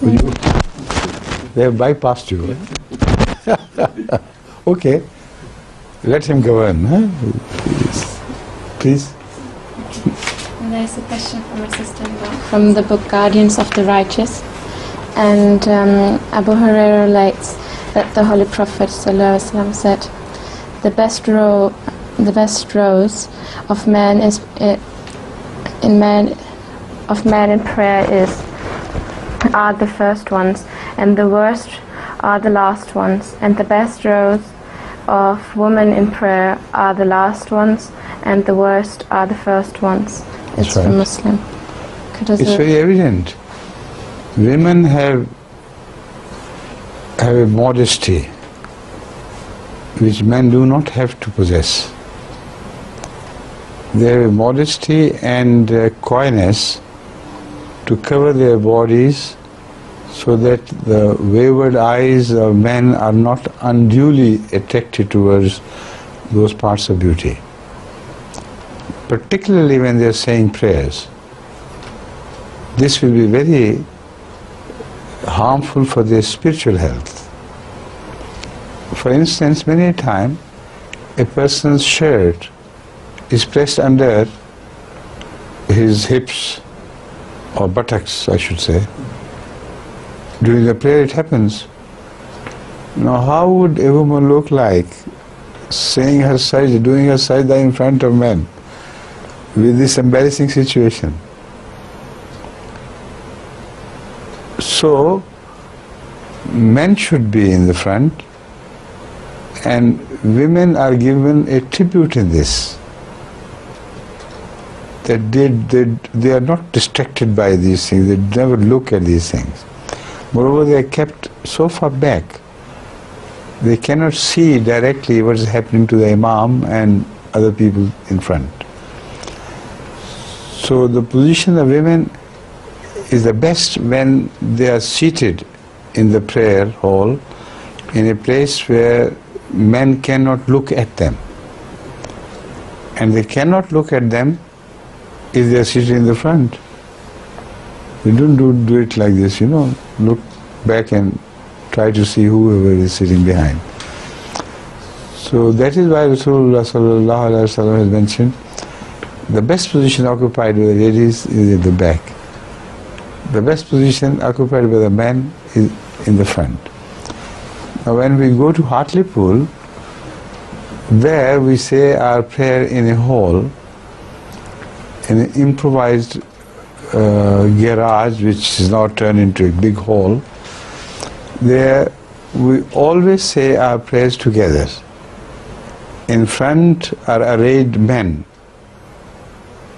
They have bypassed you. Okay, let him govern. Huh? Please. There's a question from a sister from the book Guardians of the Righteous, and Abu Hurairah relates that the Holy Prophet ﷺ said, the best rows of man in prayer are the first ones, and the worst are the last ones, and the best rows of women in prayer are the last ones, and the worst are the first ones. It's right. From Muslim. It's very evident. Women have a modesty which men do not have to possess. They have a modesty and coyness to cover their bodies so that the wayward eyes of men are not unduly attracted towards those parts of beauty, particularly when they are saying prayers. This will be very harmful for their spiritual health. For instance, many a time a person's shirt is pressed under his hips or buttocks, I should say. During the prayer it happens. Now how would a woman look like saying her sajda, doing her sajda in front of men with this embarrassing situation? So men should be in the front, and women are given a tribute in this, that they are not distracted by these things, they never look at these things. Moreover, they are kept so far back, they cannot see directly what is happening to the Imam and other people in front. So the position of women is the best when they are seated in the prayer hall in a place where men cannot look at them. And they cannot look at them if they are seated in the front. They don't do it like this, look back and try to see whoever is sitting behind. So that is why Rasulullah sallallahu alaihi wasallam has mentioned the best position occupied by the ladies is at the back. The best position occupied by the men is in the front. Now when we go to Hartlepool, there we say our prayer in a hall, in an improvised garage which is now turned into a big hall. There we always say our prayers together. In front are arrayed men,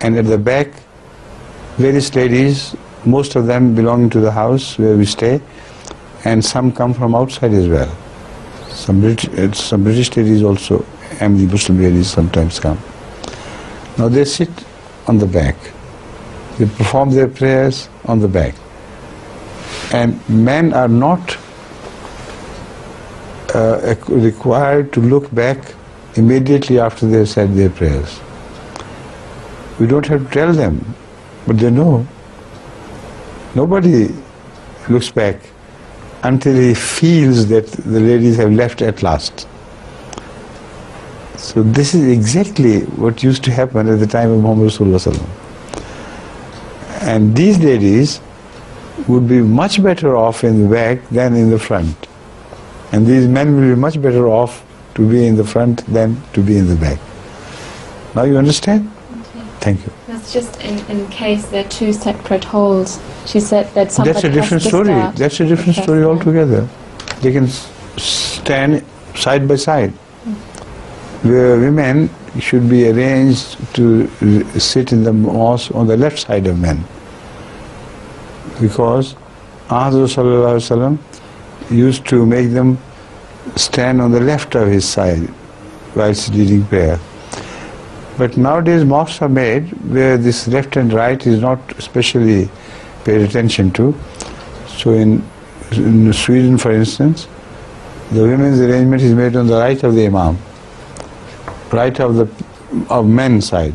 and at the back various ladies, most of them belonging to the house where we stay, and some come from outside as well. Some British ladies also, and the Muslim ladies sometimes come. Now they sit on the back. They perform their prayers on the back. And men are not required to look back immediately after they have said their prayers. We don't have to tell them, but they know. Nobody looks back until he feels that the ladies have left at last. So this is exactly what used to happen at the time of Muhammad Rasulullah sallallahu alaihi wasallam. And these ladies would be much better off in the back than in the front. And these men will be much better off to be in the front than to be in the back. Now you understand? Okay. Thank you. That's just in case there are two separate halls. She said that somebody That's a different story. That's a different story altogether. They can stand side by side. Where women should be arranged to sit in the mosque on the left side of men. Because Rasulullah used to make them stand on the left of his side whilst leading prayer. But nowadays mosques are made where this left and right is not specially paid attention to. So in Sweden, for instance, the women's arrangement is made on the right of the Imam, right of men's side.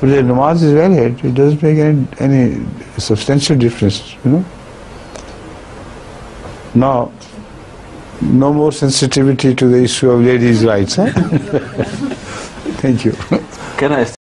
But the namaz is valid. It doesn't make any substantial difference, Now, no more sensitivity to the issue of ladies' rights. Huh? Thank you. Can I